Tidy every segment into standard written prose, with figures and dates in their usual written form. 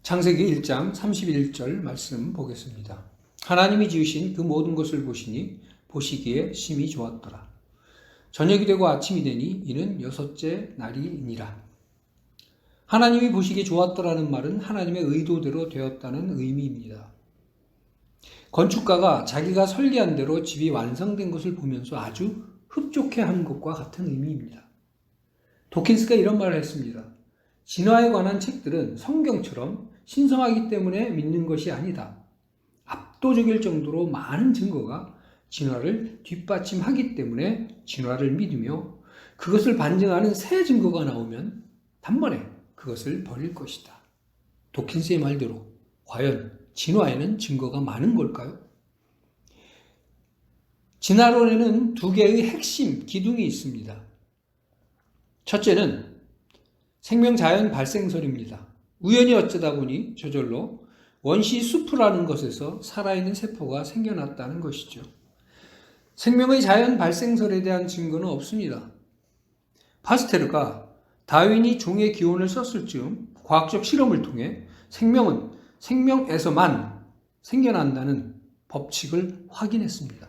창세기 1장 31절 말씀 보겠습니다. 하나님이 지으신 그 모든 것을 보시니 보시기에 심히 좋았더라. 저녁이 되고 아침이 되니 이는 여섯째 날이니라. 하나님이 보시기에 좋았더라는 말은 하나님의 의도대로 되었다는 의미입니다. 건축가가 자기가 설계한 대로 집이 완성된 것을 보면서 아주 흡족해한 것과 같은 의미입니다. 도킨스가 이런 말을 했습니다. 진화에 관한 책들은 성경처럼 신성하기 때문에 믿는 것이 아니다. 압도적일 정도로 많은 증거가 진화를 뒷받침하기 때문에 진화를 믿으며 그것을 반증하는 새 증거가 나오면 단번에 그것을 버릴 것이다. 도킨스의 말대로 과연 진화에는 증거가 많은 걸까요? 진화론에는 두 개의 핵심 기둥이 있습니다. 첫째는 생명 자연 발생설입니다. 우연히 어쩌다 보니 저절로 원시 수프라는 것에서 살아있는 세포가 생겨났다는 것이죠. 생명의 자연 발생설에 대한 증거는 없습니다. 파스테르가 다윈이 종의 기원을 썼을 즈음 과학적 실험을 통해 생명은 생명에서만 생겨난다는 법칙을 확인했습니다.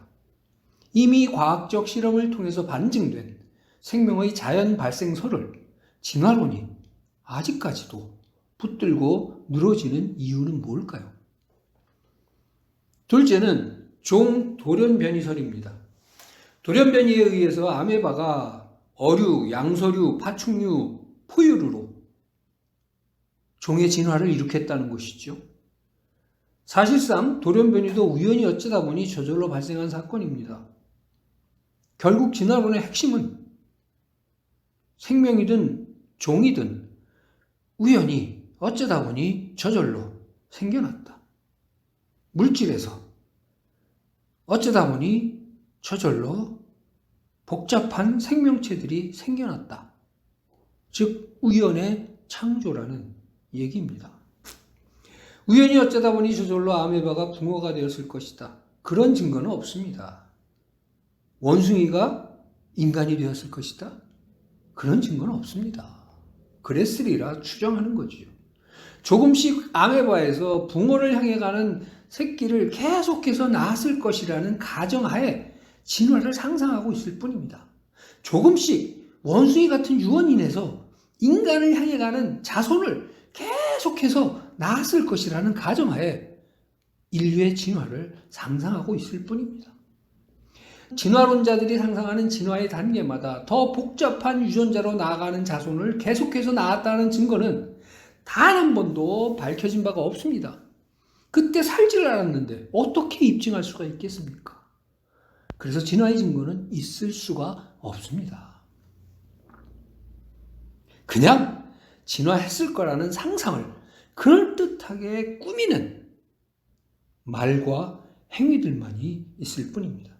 이미 과학적 실험을 통해서 반증된 생명의 자연 발생설을 진화론이 아직까지도 붙들고 늘어지는 이유는 뭘까요? 둘째는 종 돌연변이설입니다. 돌연변이에 의해서 아메바가 어류, 양서류, 파충류, 포유류로 종의 진화를 일으켰다는 것이죠. 사실상 돌연변이도 우연히 어쩌다 보니 저절로 발생한 사건입니다. 결국 진화론의 핵심은 생명이든 종이든 우연히 어쩌다 보니 저절로 생겨났다. 물질에서 어쩌다 보니 저절로 복잡한 생명체들이 생겨났다. 즉 우연의 창조라는 얘기입니다. 우연히 어쩌다 보니 저절로 아메바가 붕어가 되었을 것이다. 그런 증거는 없습니다. 원숭이가 인간이 되었을 것이다. 그런 증거는 없습니다. 그랬으리라 추정하는 거지요. 조금씩 아메바에서 붕어를 향해 가는 새끼를 계속해서 낳았을 것이라는 가정하에 진화를 상상하고 있을 뿐입니다. 조금씩 원숭이 같은 유언인에서 인간을 향해 가는 자손을 계속해서 낳았을 것이라는 가정하에 인류의 진화를 상상하고 있을 뿐입니다. 진화론자들이 상상하는 진화의 단계마다 더 복잡한 유전자로 나아가는 자손을 계속해서 낳았다는 증거는 단 한 번도 밝혀진 바가 없습니다. 그때 살지를 않았는데 어떻게 입증할 수가 있겠습니까? 그래서 진화의 증거는 있을 수가 없습니다. 그냥 진화했을 거라는 상상을 그럴듯하게 꾸미는 말과 행위들만이 있을 뿐입니다.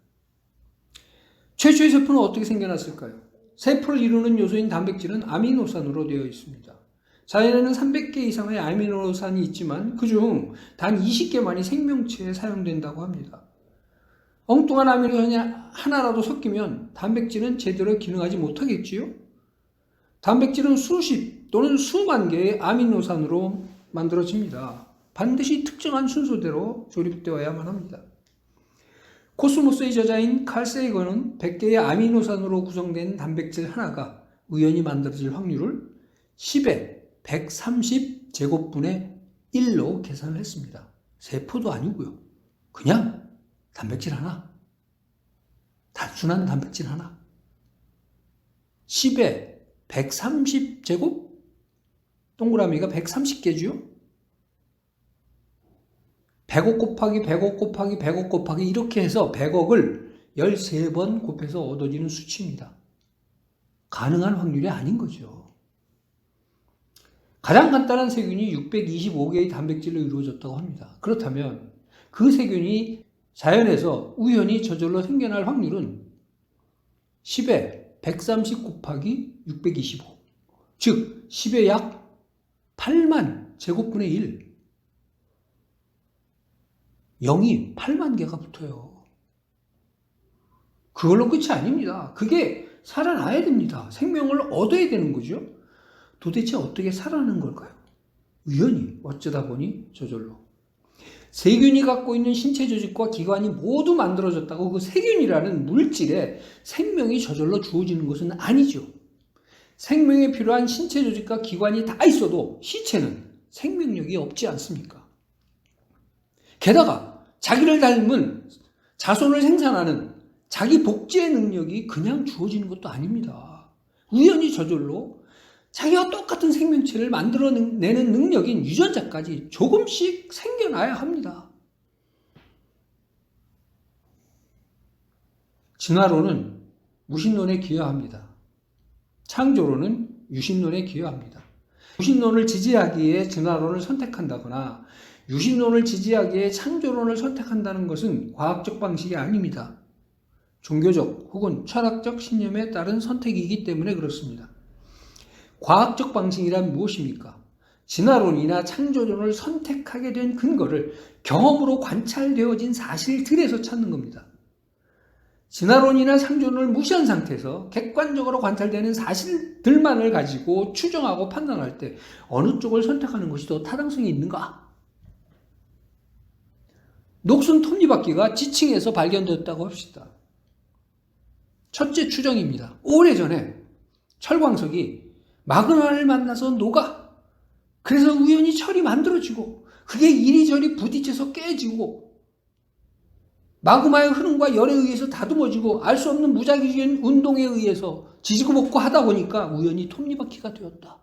최초의 세포는 어떻게 생겨났을까요? 세포를 이루는 요소인 단백질은 아미노산으로 되어 있습니다. 자연에는 300개 이상의 아미노산이 있지만 그중 단 20개만이 생명체에 사용된다고 합니다. 엉뚱한 아미노산이 하나라도 섞이면 단백질은 제대로 기능하지 못하겠지요? 단백질은 수십 또는 수만 개의 아미노산으로 만들어집니다. 반드시 특정한 순서대로 조립되어야만 합니다. 코스모스의 저자인 칼 세이건은 100개의 아미노산으로 구성된 단백질 하나가 우연히 만들어질 확률을 10의 130제곱분의 1로 계산을 했습니다. 세포도 아니고요. 그냥 단백질 하나. 단순한 단백질 하나. 10의 130제곱? 동그라미가 130개죠? 100억 곱하기 100억 곱하기 100억 곱하기 이렇게 해서 100억을 13번 곱해서 얻어지는 수치입니다. 가능한 확률이 아닌 거죠. 가장 간단한 세균이 625개의 단백질로 이루어졌다고 합니다. 그렇다면 그 세균이 자연에서 우연히 저절로 생겨날 확률은 10의 130 곱하기 625, 즉 10의 약 8만 제곱분의 1, 0이 8만 개가 붙어요. 그걸로 끝이 아닙니다. 그게 살아나야 됩니다. 생명을 얻어야 되는 거죠. 도대체 어떻게 살아나는 걸까요? 우연히 어쩌다 보니 저절로. 세균이 갖고 있는 신체 조직과 기관이 모두 만들어졌다고 그 세균이라는 물질에 생명이 저절로 주어지는 것은 아니죠. 생명에 필요한 신체 조직과 기관이 다 있어도 시체는 생명력이 없지 않습니까? 게다가 자기를 닮은 자손을 생산하는 자기 복제의 능력이 그냥 주어지는 것도 아닙니다. 우연히 저절로 자기와 똑같은 생명체를 만들어내는 능력인 유전자까지 조금씩 생겨나야 합니다. 진화론은 무신론에 기여합니다. 창조론은 유신론에 기여합니다. 무신론을 지지하기에 진화론을 선택한다거나 유신론을 지지하기에 창조론을 선택한다는 것은 과학적 방식이 아닙니다. 종교적 혹은 철학적 신념에 따른 선택이기 때문에 그렇습니다. 과학적 방식이란 무엇입니까? 진화론이나 창조론을 선택하게 된 근거를 경험으로 관찰되어진 사실들에서 찾는 겁니다. 진화론이나 창조론을 무시한 상태에서 객관적으로 관찰되는 사실들만을 가지고 추정하고 판단할 때 어느 쪽을 선택하는 것이 더 타당성이 있는가? 녹슨 톱니바퀴가 지층에서 발견되었다고 합시다. 첫째 추정입니다. 오래전에 철광석이 마그마를 만나서 녹아. 그래서 우연히 철이 만들어지고 그게 이리저리 부딪혀서 깨지고 마그마의 흐름과 열에 의해서 다듬어지고 알 수 없는 무작위적인 운동에 의해서 지지고 볶고 하다 보니까 우연히 톱니바퀴가 되었다.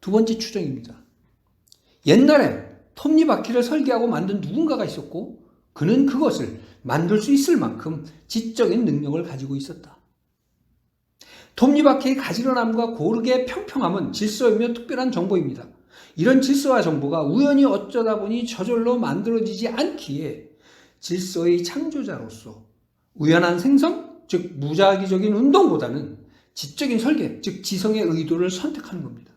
두 번째 추정입니다. 옛날에 톱니바퀴를 설계하고 만든 누군가가 있었고 그는 그것을 만들 수 있을 만큼 지적인 능력을 가지고 있었다. 톱니바퀴의 가지런함과 고르게 평평함은 질서이며 특별한 정보입니다. 이런 질서와 정보가 우연히 어쩌다 보니 저절로 만들어지지 않기에 질서의 창조자로서 우연한 생성, 즉 무작위적인 운동보다는 지적인 설계, 즉 지성의 의도를 선택하는 겁니다.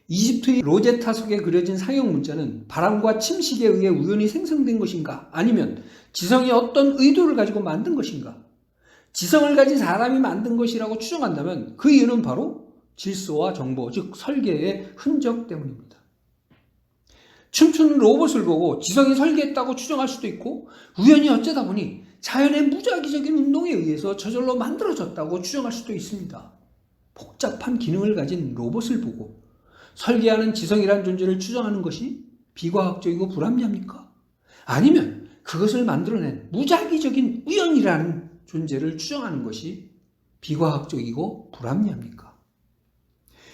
이집트의 로제타 석에 그려진 상형 문자는 바람과 침식에 의해 우연히 생성된 것인가? 아니면 지성이 어떤 의도를 가지고 만든 것인가? 지성을 가진 사람이 만든 것이라고 추정한다면 그 이유는 바로 질서와 정보, 즉 설계의 흔적 때문입니다. 춤추는 로봇을 보고 지성이 설계했다고 추정할 수도 있고 우연히 어쩌다 보니 자연의 무작위적인 운동에 의해서 저절로 만들어졌다고 추정할 수도 있습니다. 복잡한 기능을 가진 로봇을 보고 설계하는 지성이란 존재를 추정하는 것이 비과학적이고 불합리합니까? 아니면 그것을 만들어낸 무작위적인 우연이라는 존재를 추정하는 것이 비과학적이고 불합리합니까?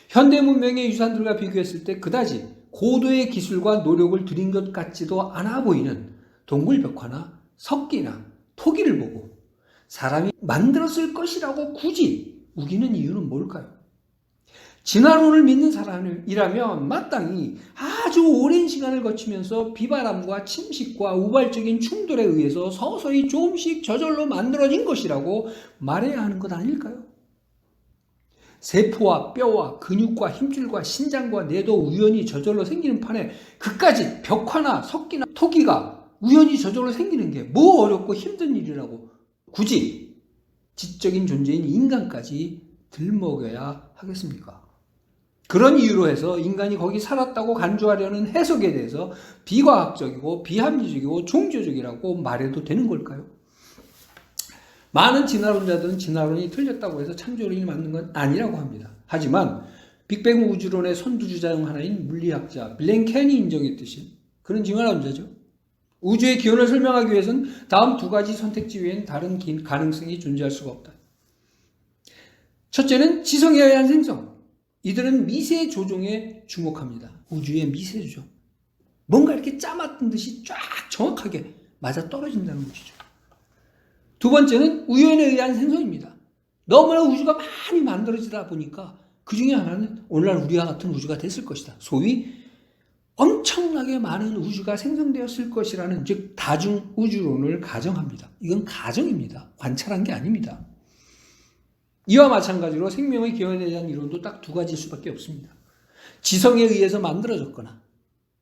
현대 문명의 유산들과 비교했을 때 그다지 고도의 기술과 노력을 들인 것 같지도 않아 보이는 동굴 벽화나 석기나 토기를 보고 사람이 만들었을 것이라고 굳이 우기는 이유는 뭘까요? 진화론을 믿는 사람이라면 마땅히 아주 오랜 시간을 거치면서 비바람과 침식과 우발적인 충돌에 의해서 서서히 조금씩 저절로 만들어진 것이라고 말해야 하는 것 아닐까요? 세포와 뼈와 근육과 힘줄과 신장과 뇌도 우연히 저절로 생기는 판에 그까지 벽화나 석기나 토기가 우연히 저절로 생기는 게 뭐 어렵고 힘든 일이라고 굳이 지적인 존재인 인간까지 들먹여야 하겠습니까? 그런 이유로 해서 인간이 거기 살았다고 간주하려는 해석에 대해서 비과학적이고 비합리적이고 종교적이라고 말해도 되는 걸까요? 많은 진화론자들은 진화론이 틀렸다고 해서 창조론이 맞는 건 아니라고 합니다. 하지만 빅뱅 우주론의 선두주자 중 하나인 물리학자 블랭켄이 인정했듯이 그는 진화론자죠. 우주의 기원을 설명하기 위해서는 다음 두 가지 선택지 외엔 다른 가능성이 존재할 수가 없다. 첫째는 지성에 의한 생성. 이들은 미세 조종에 주목합니다. 우주의 미세 조종. 뭔가 이렇게 짜맞은 듯이 쫙 정확하게 맞아 떨어진다는 것이죠. 두 번째는 우연에 의한 생성입니다. 너무나 우주가 많이 만들어지다 보니까 그 중에 하나는 오늘날 우리와 같은 우주가 됐을 것이다. 소위 엄청나게 많은 우주가 생성되었을 것이라는 즉 다중 우주론을 가정합니다. 이건 가정입니다. 관찰한 게 아닙니다. 이와 마찬가지로 생명의 기원에 대한 이론도 딱 두 가지일 수밖에 없습니다. 지성에 의해서 만들어졌거나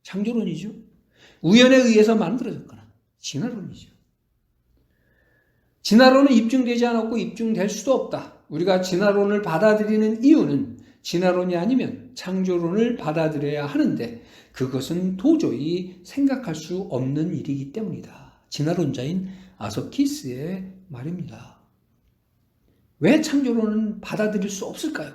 창조론이죠. 우연에 의해서 만들어졌거나 진화론이죠. 진화론은 입증되지 않았고 입증될 수도 없다. 우리가 진화론을 받아들이는 이유는 진화론이 아니면 창조론을 받아들여야 하는데 그것은 도저히 생각할 수 없는 일이기 때문이다. 진화론자인 아소키스의 말입니다. 왜 창조론은 받아들일 수 없을까요?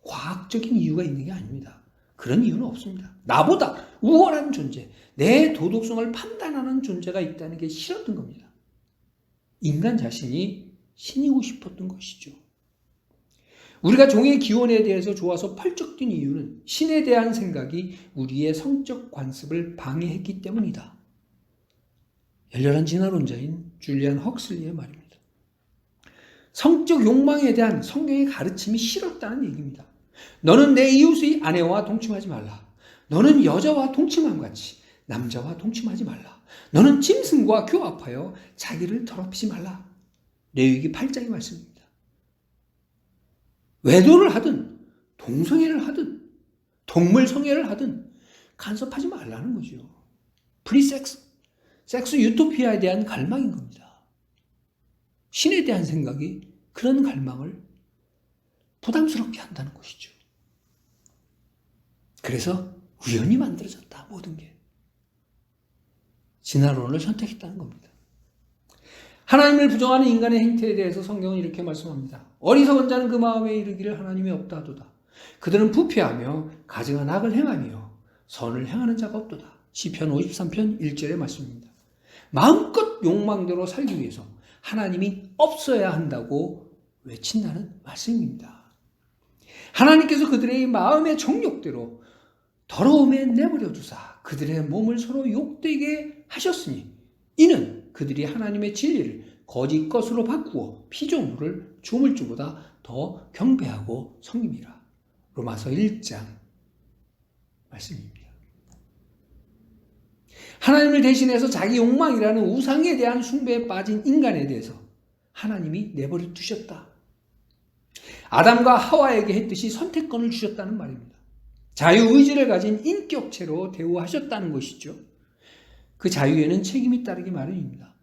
과학적인 이유가 있는 게 아닙니다. 그런 이유는 없습니다. 나보다 우월한 존재, 내 도덕성을 판단하는 존재가 있다는 게 싫었던 겁니다. 인간 자신이 신이고 싶었던 것이죠. 우리가 종의 기원에 대해서 좋아서 펄쩍 뛴 이유는 신에 대한 생각이 우리의 성적 관습을 방해했기 때문이다. 열렬한 진화론자인 줄리안 헉슬리의 말입니다. 성적 욕망에 대한 성경의 가르침이 싫었다는 얘기입니다. 너는 내 이웃의 아내와 동침하지 말라. 너는 여자와 동침함 같이 남자와 동침하지 말라. 너는 짐승과 교합하여 자기를 더럽히지 말라. 레위기 8장의 말씀입니다. 외도를 하든 동성애를 하든 동물 성애를 하든 간섭하지 말라는 거죠. 프리섹스, 섹스 유토피아에 대한 갈망인 겁니다. 신에 대한 생각이 그런 갈망을 부담스럽게 한다는 것이죠. 그래서 우연히 만들어졌다, 모든 게. 진화론을 선택했다는 겁니다. 하나님을 부정하는 인간의 행태에 대해서 성경은 이렇게 말씀합니다. 어리석은 자는 그 마음에 이르기를 하나님이 없다 하도다. 그들은 부패하며 가증한 악을 행하며 선을 행하는 자가 없도다. 시편 53편 1절의 말씀입니다. 마음껏 욕망대로 살기 위해서 하나님이 없어야 한다고 외친다는 말씀입니다. 하나님께서 그들의 마음의 정욕대로 더러움에 내버려 두사 그들의 몸을 서로 욕되게 하셨으니 이는 그들이 하나님의 진리를 거짓 것으로 바꾸어 피조물을 조물주보다 더 경배하고 섬김이라. 로마서 1장 말씀입니다. 하나님을 대신해서 자기 욕망이라는 우상에 대한 숭배에 빠진 인간에 대해서 하나님이 내버려 두셨다. 아담과 하와에게 했듯이 선택권을 주셨다는 말입니다. 자유의지를 가진 인격체로 대우하셨다는 것이죠. 그 자유에는 책임이 따르기 마련입니다.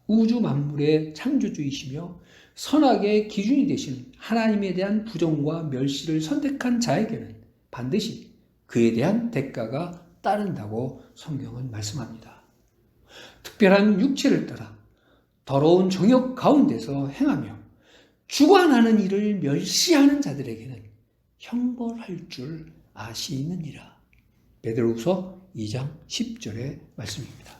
우주 만물의 창조주이시며 선악의 기준이 되시는 하나님에 대한 부정과 멸시를 선택한 자에게는 반드시 그에 대한 대가가 따른다고 성경은 말씀합니다. 특별한 육체를 따라 더러운 정욕 가운데서 행하며 주관하는 일을 멸시하는 자들에게는 형벌할 줄 아시느니라. 베드로후서 2장 10절의 말씀입니다.